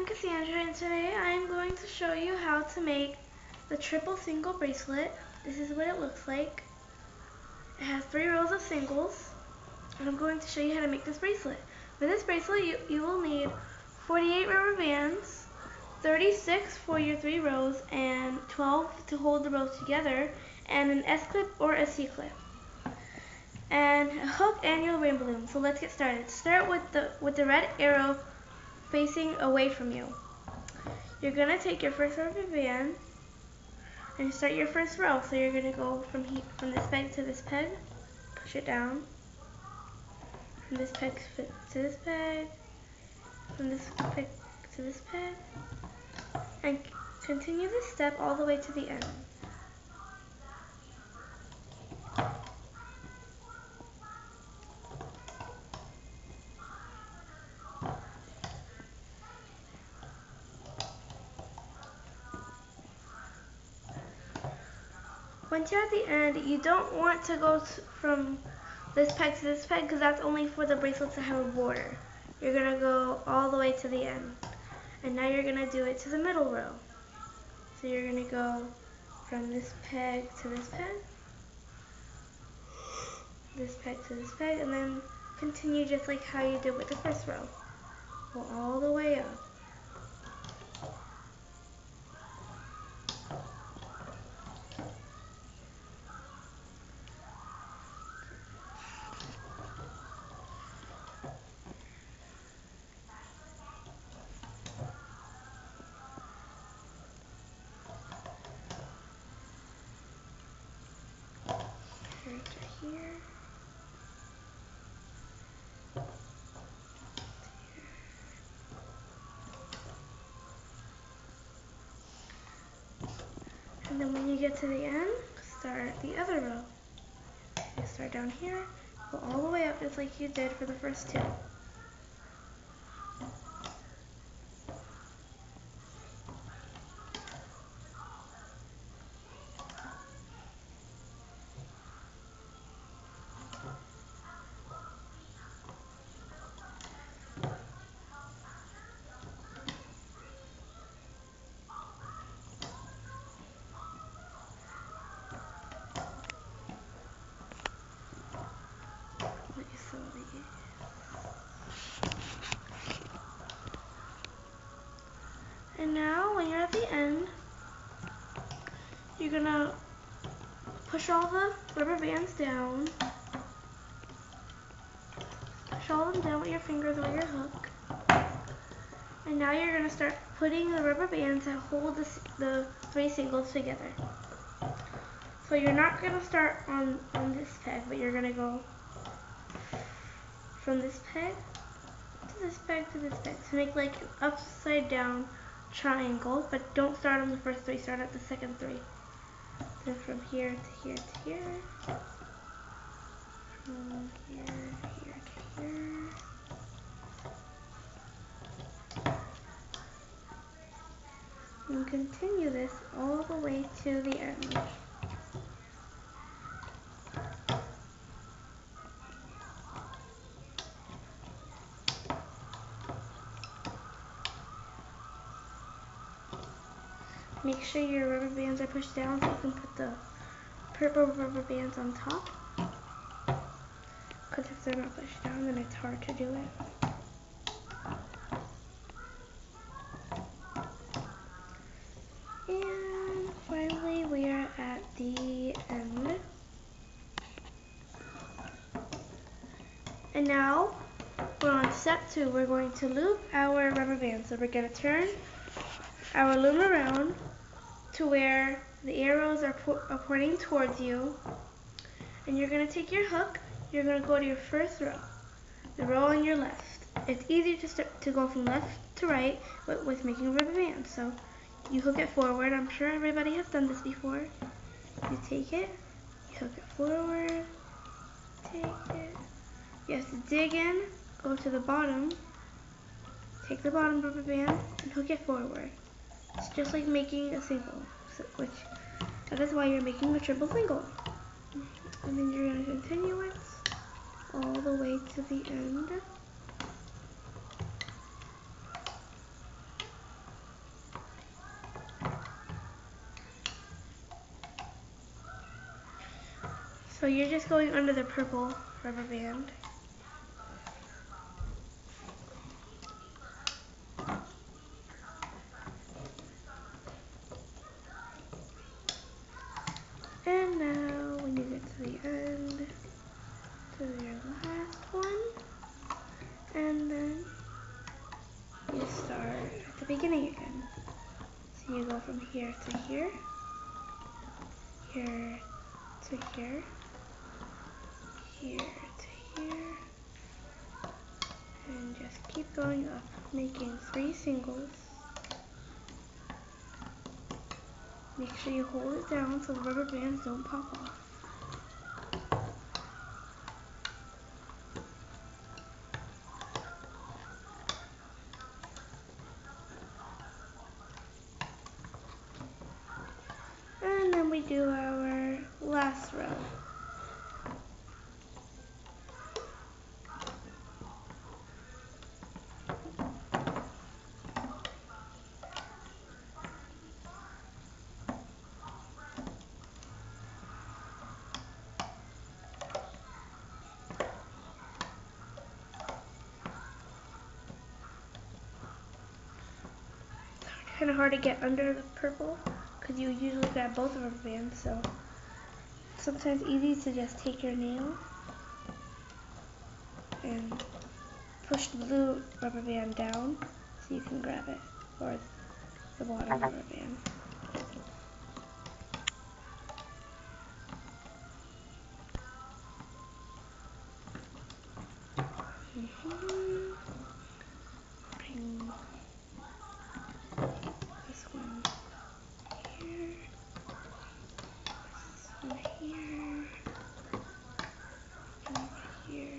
I'm Cassandra, and today I'm going to show you how to make the triple single bracelet. This is what it looks like. It has 3 rows of singles, and I'm going to show you how to make this bracelet. For this bracelet, you will need 48 rubber bands, 36 for your 3 rows, and 12 to hold the rows together, and an S-clip or a C-clip, and a hook and your rain balloon. So let's get started. Start with the red arrow facing away from you. You're going to take your first rubber band and start your first row. So you're going to go from this peg to this peg, push it down, from this peg to this peg, from this peg to this peg, and continue this step all the way to the end. Once you're at the end, you don't want to go from this peg to this peg because that's only for the bracelet to have a border. You're going to go all the way to the end. And now you're going to do it to the middle row. So you're going to go from this peg to this peg to this peg, and then continue just like how you did with the first row. Go all the way up. Right to here. And then when you get to the end, start the other row. You start down here, go all the way up just like you did for the first 2. And now, when you're at the end, you're gonna push all the rubber bands down. Push all of them down with your fingers or your hook. And now you're gonna start putting the rubber bands that hold the 3 singles together. So you're not gonna start on this peg, but you're gonna go from this peg to this peg to this peg to make like an upside down triangle, but don't start on the first 3, start at the second 3. Then from here to here to here, from here to here, and continue this all the way to the end. Make sure your rubber bands are pushed down so you can put the purple rubber bands on top. Because if they're not pushed down, then it's hard to do it. And finally, we are at the end. And now, we're on step 2. We're going to loop our rubber bands. So we're going to turn our loom around to where the arrows are pointing towards you, and you're going to take your hook, you're going to go to your first row, the row on your left. It's easier to go from left to right with making a rubber band. So you hook it forward. I'm sure everybody has done this before. You take it, you hook it forward, take it. You have to dig in, go to the bottom, take the bottom rubber band, and hook it forward. It's just like making a single, that is why you're making a triple single. And then you're going to continue it all the way to the end. So you're just going under the purple rubber band. And now when you get to the end, to your last one, and then you start at the beginning again. So you go from here to here, here to here, here to here, and just keep going up, making 3 singles. Make sure you hold it down so the rubber bands don't pop off. And then we do our last row. Kind of hard to get under the purple because you usually grab both rubber bands, so sometimes easy to just take your nail and push the blue rubber band down so you can grab it, or the bottom rubber band. Bring this one here, this one here, and here.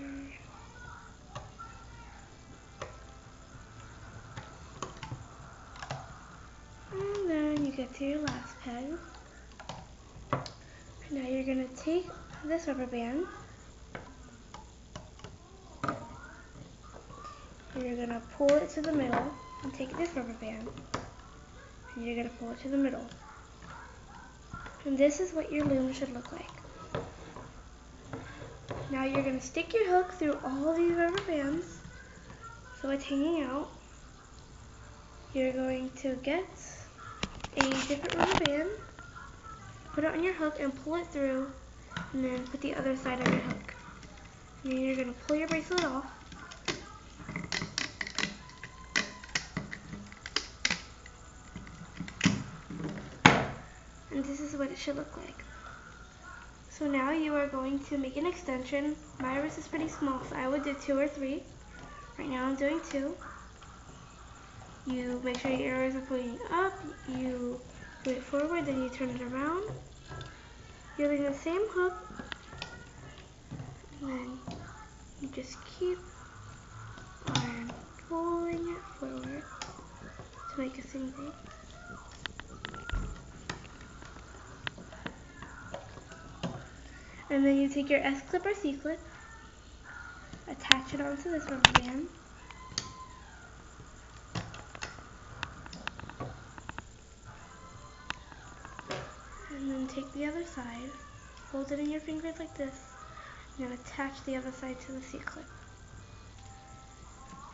And then you get to your last peg. Now you're going to take this rubber band, and you're going to pull it to the middle, and take this rubber band, and you're going to pull it to the middle. And this is what your loom should look like. Now you're going to stick your hook through all these rubber bands, so it's hanging out. You're going to get a different rubber band, put it on your hook and pull it through, and then put the other side on your hook. And then you're going to pull your bracelet off. And this is what it should look like. So now you are going to make an extension. My wrist is pretty small, so I would do 2 or 3. Right now I'm doing 2. You make sure your arrows are pointing up, you put it forward, then you turn it around. Using the same hook, and then you just keep on pulling it forward to make a single. And then you take your S-clip or C-clip, attach it onto this rubber band, and then take the other side, hold it in your fingers like this, and then attach the other side to the C-clip.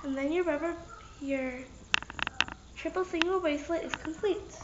And then your triple single bracelet is complete.